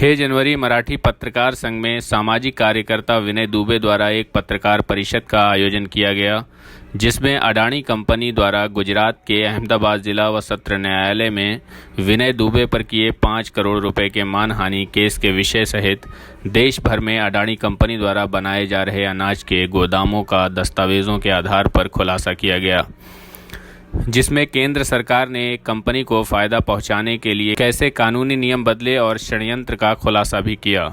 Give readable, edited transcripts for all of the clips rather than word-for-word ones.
6 जनवरी मराठी पत्रकार संघ में सामाजिक कार्यकर्ता विनय दुबे द्वारा एक पत्रकार परिषद का आयोजन किया गया, जिसमें अडानी कंपनी द्वारा गुजरात के अहमदाबाद जिला व सत्र न्यायालय में विनय दुबे पर किए 5 करोड़ रुपए के मानहानि केस के विषय सहित देश भर में अडानी कंपनी द्वारा बनाए जा रहे अनाज के गोदामों का दस्तावेजों के आधार पर खुलासा किया गया, जिसमें केंद्र सरकार ने कंपनी को फ़ायदा पहुंचाने के लिए कैसे कानूनी नियम बदले और षड्यंत्र का खुलासा भी किया।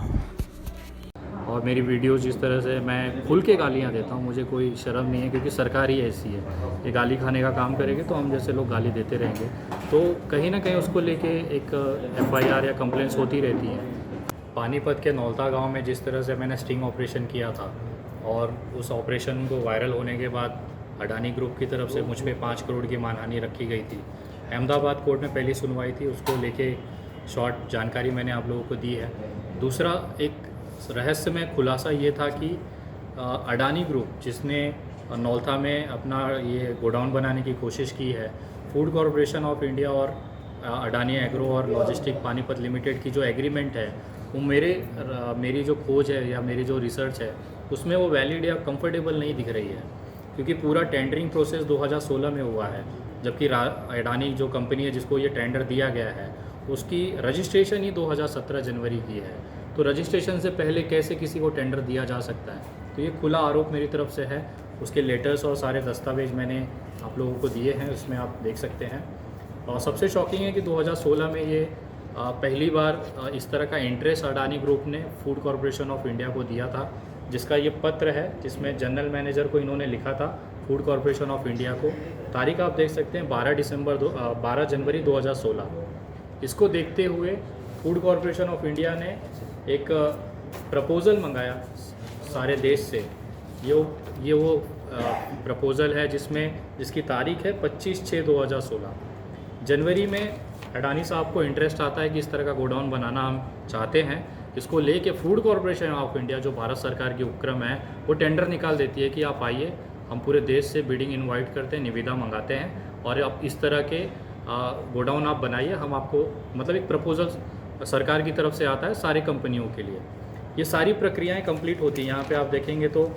और मेरी वीडियोज़ जिस तरह से मैं खुल के गालियाँ देता हूँ, मुझे कोई शर्म नहीं है, क्योंकि सरकार ही ऐसी है। ये गाली खाने का काम करेंगे तो हम जैसे लोग गाली देते रहेंगे, तो कहीं ना कहीं उसको लेके एक FIR या कंप्लेंट्स होती रहती हैं। पानीपत के नौलता गांव में जिस तरह से मैंने स्टिंग ऑपरेशन किया था और उस ऑपरेशन को वायरल होने के बाद अडानी ग्रुप की तरफ से मुझ पे 5 करोड़ की मानहानि रखी गई थी। अहमदाबाद कोर्ट में पहली सुनवाई थी, उसको लेके शॉर्ट जानकारी मैंने आप लोगों को दी है। दूसरा एक रहस्यमय खुलासा ये था कि अडानी ग्रुप जिसने नौलता में अपना ये गोडाउन बनाने की कोशिश की है, फूड कॉरपोरेशन ऑफ इंडिया और अडानी एग्रो और लॉजिस्टिक पानीपत लिमिटेड की जो एग्रीमेंट है, वो मेरी जो खोज है या मेरी जो रिसर्च है उसमें वो वैलिड या कंफर्टेबल नहीं दिख रही है, क्योंकि पूरा टेंडरिंग प्रोसेस 2016 में हुआ है, जबकि अडानी जो कंपनी है जिसको ये टेंडर दिया गया है उसकी रजिस्ट्रेशन ही 2017 जनवरी की है। तो रजिस्ट्रेशन से पहले कैसे किसी को टेंडर दिया जा सकता है? तो ये खुला आरोप मेरी तरफ से है। उसके लेटर्स और सारे दस्तावेज मैंने आप लोगों को दिए हैं, उसमें आप देख सकते हैं। और सबसे शॉकिंग है कि 2016 में ये पहली बार इस तरह का इंटरेस्ट अडानी ग्रुप ने फूड कॉरपोरेशन ऑफ इंडिया को दिया था, जिसका ये पत्र है, जिसमें जनरल मैनेजर को इन्होंने लिखा था फूड कॉरपोरेशन ऑफ इंडिया को। तारीख आप देख सकते हैं 12 जनवरी 2016। इसको देखते हुए फूड कॉरपोरेशन ऑफ इंडिया ने एक प्रपोज़ल मंगाया सारे देश से। ये वो प्रपोज़ल है जिसकी तारीख है 25/6/2016। जनवरी में अडानी साहब को इंटरेस्ट आता है कि इस तरह का गोडाउन बनाना हम चाहते हैं। इसको लेके फूड कॉरपोरेशन ऑफ इंडिया जो भारत सरकार की उपक्रम है, वो टेंडर निकाल देती है कि आप आइए, हम पूरे देश से बिडिंग इनवाइट करते हैं, निविदा मंगाते हैं और आप इस तरह के गोडाउन आप बनाइए, हम आपको मतलब एक प्रपोजल सरकार की तरफ से आता है सारी कंपनियों के लिए। ये सारी प्रक्रियाएं कंप्लीट होती हैं। यहाँ पे आप देखेंगे तो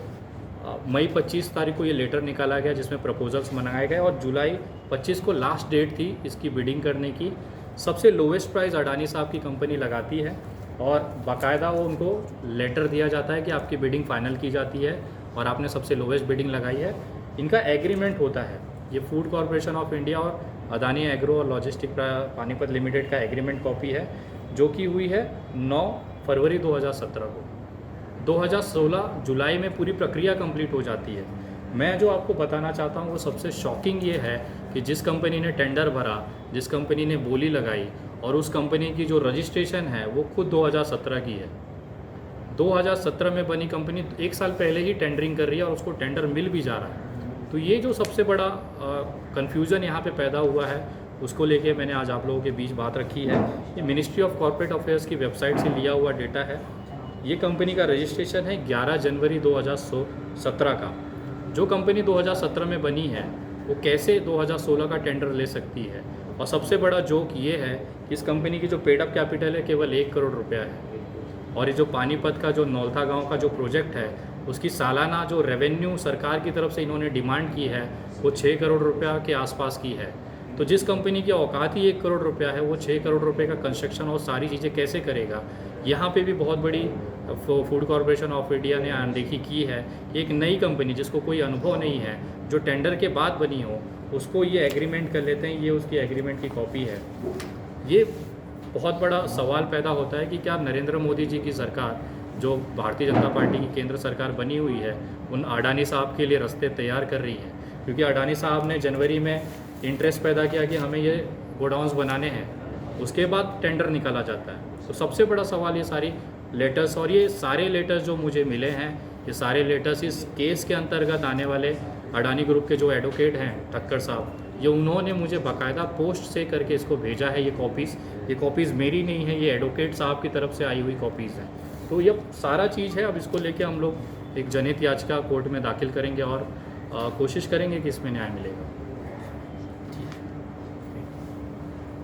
मई 25 तारीख को ये लेटर निकाला गया जिसमें प्रपोजल्स मंगाए गए और जुलाई 25 को लास्ट डेट थी इसकी बिडिंग करने की। सबसे लोवेस्ट प्राइस अडानी साहब की कंपनी लगाती है और बाकायदा वो उनको लेटर दिया जाता है कि आपकी बिडिंग फाइनल की जाती है और आपने सबसे लोवेस्ट बिडिंग लगाई है। इनका एग्रीमेंट होता है, ये फूड कॉरपोरेशन ऑफ इंडिया और अडानी एग्रो और लॉजिस्टिक पानीपत लिमिटेड का एग्रीमेंट कॉपी है, जो कि हुई है 9 फरवरी 2017 को। 2016 जुलाई में पूरी प्रक्रिया कंप्लीट हो जाती है। मैं जो आपको बताना चाहता हूँ वो सबसे शॉकिंग ये है कि जिस कंपनी ने टेंडर भरा, जिस कंपनी ने बोली लगाई और उस कंपनी की जो रजिस्ट्रेशन है वो खुद 2017 की है। 2017 में बनी कंपनी 1 साल पहले ही टेंडरिंग कर रही है और उसको टेंडर मिल भी जा रहा है। तो ये जो सबसे बड़ा कन्फ्यूज़न यहाँ पे पैदा हुआ है, उसको लेके मैंने आज आप लोगों के बीच बात रखी है। ये मिनिस्ट्री ऑफ कॉर्पोरेट अफेयर्स की वेबसाइट से लिया हुआ डेटा है। ये कंपनी का रजिस्ट्रेशन है 11 जनवरी 2017 का। जो कंपनी 2017 में बनी है वो कैसे 2016 का टेंडर ले सकती है? और सबसे बड़ा जोक ये है कि इस कंपनी की जो पेड अप कैपिटल है केवल 1 करोड़ रुपया है, और ये जो पानीपत का जो नौलता गांव का जो प्रोजेक्ट है उसकी सालाना जो रेवेन्यू सरकार की तरफ से इन्होंने डिमांड की है वो 6 करोड़ रुपया के आसपास की है। तो जिस कंपनी की औकात ही 1 करोड़ रुपया है, वो 6 करोड़ रुपए का कंस्ट्रक्शन और सारी चीज़ें कैसे करेगा? यहाँ पे भी बहुत बड़ी फूड कॉरपोरेशन ऑफ इंडिया ने अनदेखी की है। एक नई कंपनी जिसको कोई अनुभव नहीं है, जो टेंडर के बाद बनी हो, उसको ये एग्रीमेंट कर लेते हैं। ये उसकी एग्रीमेंट की कॉपी है। ये बहुत बड़ा सवाल पैदा होता है कि क्या नरेंद्र मोदी जी की सरकार, जो भारतीय जनता पार्टी की केंद्र सरकार बनी हुई है, उन अडानी साहब के लिए रास्ते तैयार कर रही है? क्योंकि अडानी साहब ने जनवरी में इंटरेस्ट पैदा किया कि हमें ये गोडाउन्स बनाने हैं, उसके बाद टेंडर निकाला जाता है। तो सबसे बड़ा सवाल ये सारी लेटर्स, और ये सारे लेटर्स जो मुझे मिले हैं, ये सारे लेटर्स इस केस के अंतर्गत आने वाले अडानी ग्रुप के जो एडवोकेट हैं ठक्कर साहब, ये उन्होंने मुझे बाकायदा पोस्ट से करके इसको भेजा है। ये कॉपीज़ मेरी नहीं है, ये एडवोकेट साहब की तरफ से आई हुई कॉपीज़ हैं। तो ये सारा चीज़ है। अब इसको लेके हम लोग एक जनहित याचिका कोर्ट में दाखिल करेंगे और कोशिश करेंगे कि इसमें न्याय मिलेगा।